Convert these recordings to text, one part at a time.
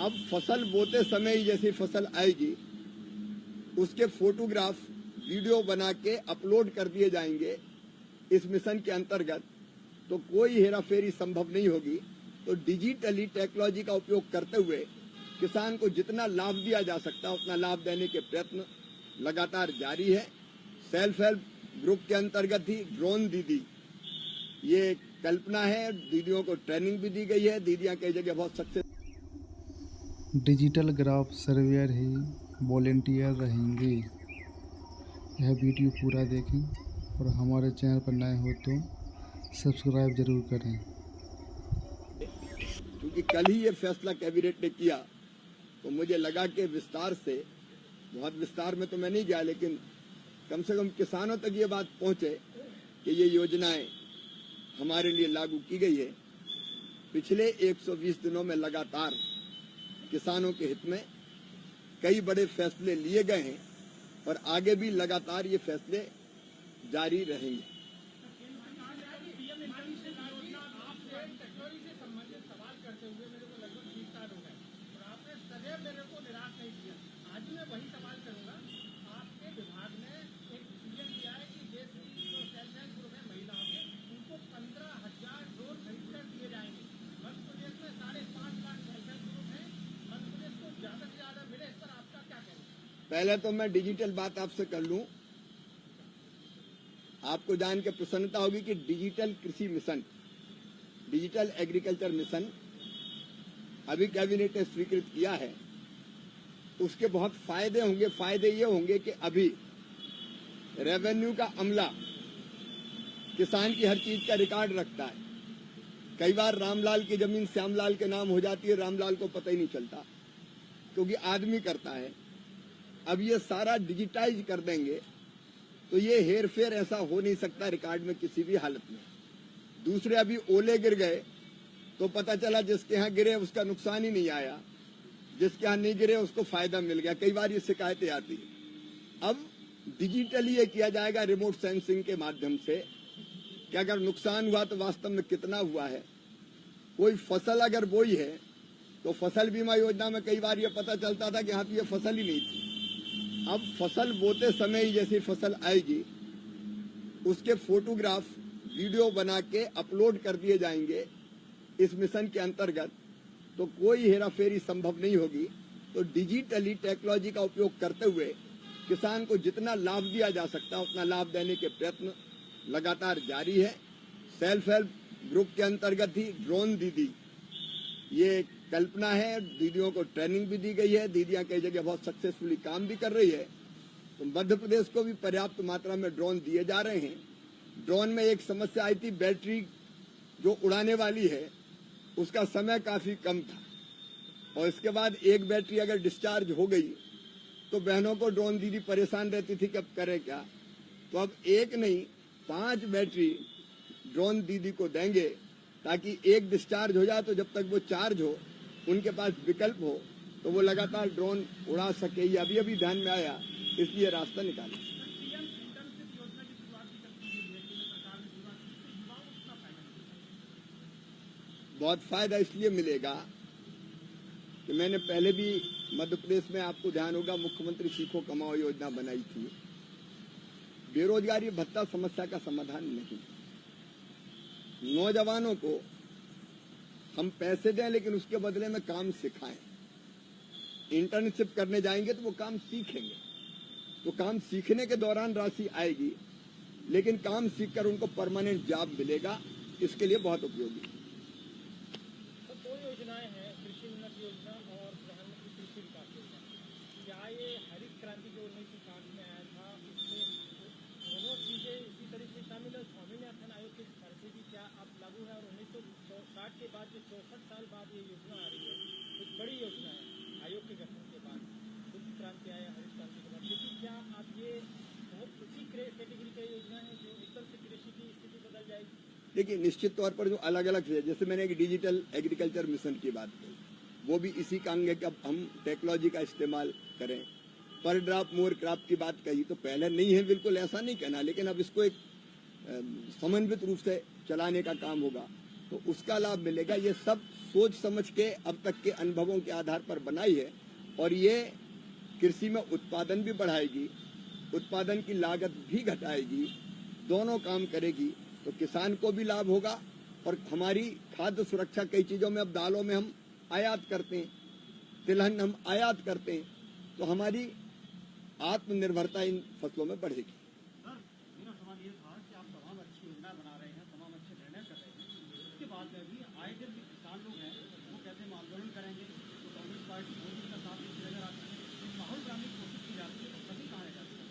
अब फसल बोते समय ही जैसी फसल आएगी उसके फोटोग्राफ वीडियो बना के अपलोड कर दिए जाएंगे इस मिशन के अंतर्गत, तो कोई हेराफेरी संभव नहीं होगी। तो डिजिटली टेक्नोलॉजी का उपयोग करते हुए किसान को जितना लाभ दिया जा सकता है उतना लाभ देने के प्रयत्न लगातार जारी है। सेल्फ हेल्प ग्रुप के अंतर्गत ही ड्रोन दीदी ये कल्पना है, दीदियों को ट्रेनिंग भी दी गई है, दीदियां कई जगह बहुत सक्सेस। डिजिटल ग्राफ सर्वेयर ही वॉलेंटियर रहेंगे। यह वीडियो पूरा देखें और हमारे चैनल पर नए हो तो सब्सक्राइब जरूर करें। क्योंकि कल ही ये फैसला कैबिनेट ने किया तो मुझे लगा कि विस्तार से, बहुत विस्तार में तो मैं नहीं गया, लेकिन कम से कम किसानों तक ये बात पहुंचे कि ये योजनाएं हमारे लिए लागू की गई है। पिछले 120 दिनों में लगातार किसानों के हित में कई बड़े फैसले लिए गए हैं और आगे भी लगातार ये फैसले जारी रहेंगे। आज मैं वही सवाल करूंगा। आपके विभाग ने एक डिसीजन लिया है कि देश की जो सेल्फ हेल्प ग्रुप है महिलाओं के, उनको 15,000 ड्रोन खरीदकर दिए जाएंगे। मध्य प्रदेश में 5.5 लाख सेल्फ हेल्प ग्रुप है, मध्य प्रदेश को ज्यादा से ज्यादा मिले, इस पर आपका क्या कहना है? पहले तो मैं डिजिटल बात आपसे कर लूं। आपको जान के प्रसन्नता होगी कि डिजिटल कृषि मिशन, डिजिटल एग्रीकल्चर मिशन अभी कैबिनेट ने स्वीकृत किया है। उसके बहुत फायदे होंगे। फायदे ये होंगे कि अभी रेवेन्यू का अमला किसान की हर चीज का रिकॉर्ड रखता है। कई बार रामलाल की जमीन श्यामलाल के नाम हो जाती है, रामलाल को पता ही नहीं चलता क्योंकि आदमी करता है। अब ये सारा डिजिटाइज कर देंगे तो ये हेर फेर ऐसा हो नहीं सकता रिकॉर्ड में किसी भी हालत में। दूसरे, अभी ओले गिर गए तो पता चला जिसके यहाँ गिरे उसका नुकसान ही नहीं आया, जिसके यहाँ नहीं गिरे उसको फायदा मिल गया। कई बार ये शिकायतें आती है। अब डिजिटली ये किया जाएगा रिमोट सेंसिंग के माध्यम से कि अगर नुकसान हुआ तो वास्तव में कितना हुआ है। कोई फसल अगर बोई है तो फसल बीमा योजना में कई बार ये पता चलता था कि यहाँ तो ये फसल ही नहीं थी। अब फसल बोते समय ही जैसी फसल आएगी उसके फोटोग्राफ वीडियो बना के अपलोड कर दिए जाएंगे इस मिशन के अंतर्गत, तो कोई हेराफेरी संभव नहीं होगी। तो डिजिटली टेक्नोलॉजी का उपयोग करते हुए किसान को जितना लाभ दिया जा सकता है उतना लाभ देने के प्रयत्न लगातार जारी है। सेल्फ हेल्प ग्रुप के अंतर्गत ही ड्रोन दीदी ये कल्पना है, दीदियों को ट्रेनिंग भी दी गई है, दीदियां कई जगह बहुत सक्सेसफुली काम भी कर रही है। तो मध्य प्रदेश को भी पर्याप्त मात्रा में ड्रोन दिए जा रहे हैं। ड्रोन में एक समस्या आई थी, बैटरी जो उड़ाने वाली है उसका समय काफी कम था और इसके बाद एक बैटरी अगर डिस्चार्ज हो गई तो बहनों को ड्रोन दीदी परेशान रहती थी कि अब करें क्या। तो अब एक नहीं 5 बैटरी ड्रोन दीदी को देंगे ताकि एक डिस्चार्ज हो जाए तो जब तक वो चार्ज हो उनके पास विकल्प हो तो वो लगातार ड्रोन उड़ा सके। ये अभी अभी ध्यान में आया, इसलिए रास्ता निकाला। बहुत फायदा इसलिए मिलेगा कि मैंने पहले भी मध्य प्रदेश में, आपको ध्यान होगा, मुख्यमंत्री सीखो कमाओ योजना बनाई थी। बेरोजगारी भत्ता समस्या का समाधान नहीं। नौजवानों को हम पैसे दें लेकिन उसके बदले में काम सिखाएं। इंटर्नशिप करने जाएंगे तो वो काम सीखेंगे, तो काम सीखने के दौरान राशि आएगी लेकिन काम सीखकर उनको परमानेंट जॉब मिलेगा। इसके लिए बहुत उपयोगी। तो 2 योजनाएं हैं, कृषि उन्नत योजना और प्रधानमंत्री कृषि विकास योजना। क्या ये हरित क्रांति जो 1960 में आया था उसमें दोनों चीजें इसी तरीके से शामिल है? स्वामीनाथन आयोग के स्तर से भी क्या आप लागू है? और 1960 के बाद जो 64 साल बाद ये योजना आ रही है, एक बड़ी योजना है आयोग के गठन के बाद, दुग्ध क्रांति आया, हरित क्रांति के बाद, लेकिन क्या आप ये बहुत उसी कैटेगरी की योजना है जो एकदम से कृषि की स्थिति बदल जाएगी? देखिए, निश्चित तौर पर जो अलग अलग है, जैसे मैंने एक डिजिटल एग्रीकल्चर मिशन की बात की, वो भी इसी का अंग है कि अब हम टेक्नोलॉजी का इस्तेमाल करें। पर ड्रॉप मोर क्रॉप की बात कही तो पहले नहीं है, बिल्कुल ऐसा नहीं कहना, लेकिन अब इसको एक समन्वित रूप से चलाने का काम होगा तो उसका लाभ मिलेगा। ये सब सोच समझ के अब तक के अनुभवों के आधार पर बनाई है और ये कृषि में उत्पादन भी बढ़ाएगी, उत्पादन की लागत भी घटाएगी, दोनों काम करेगी। तो किसान को भी लाभ होगा और हमारी खाद्य सुरक्षा, कई चीजों में अब दालों में हम आयात करते हैं, तिलहन हम आयात करते हैं, तो हमारी आत्मनिर्भरता इन फसलों में बढ़ेगी। सर, मेरा सवाल ये था कि आप तमाम अच्छी योजना बना रहे हैं, तमाम अच्छे निर्णय कर रहे हैं, उसके बाद में भी आए दिन किसान लोग हैं वो कहते हैं आंदोलन करेंगे, तो कांग्रेस पार्टी मोदी का साथ देती नजर आती है, माहौल बनाने की कोशिश की जाती है, तो सभी कहा जाते हैं।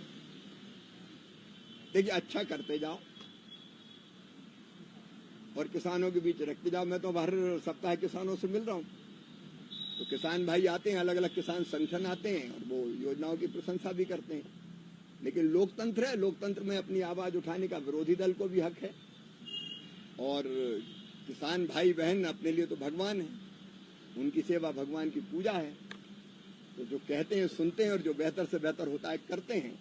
देखिए, अच्छा करते जाओ और किसानों के बीच रखते जाओ। मैं तो हर सप्ताह किसानों से मिल रहा हूँ, तो किसान भाई आते हैं, अलग अलग किसान संगठन आते हैं और वो योजनाओं की प्रशंसा भी करते हैं। लेकिन लोकतंत्र है, लोकतंत्र में अपनी आवाज उठाने का विरोधी दल को भी हक है। और किसान भाई बहन अपने लिए तो भगवान है, उनकी सेवा भगवान की पूजा है। तो जो कहते हैं सुनते हैं और जो बेहतर से बेहतर होता है करते हैं।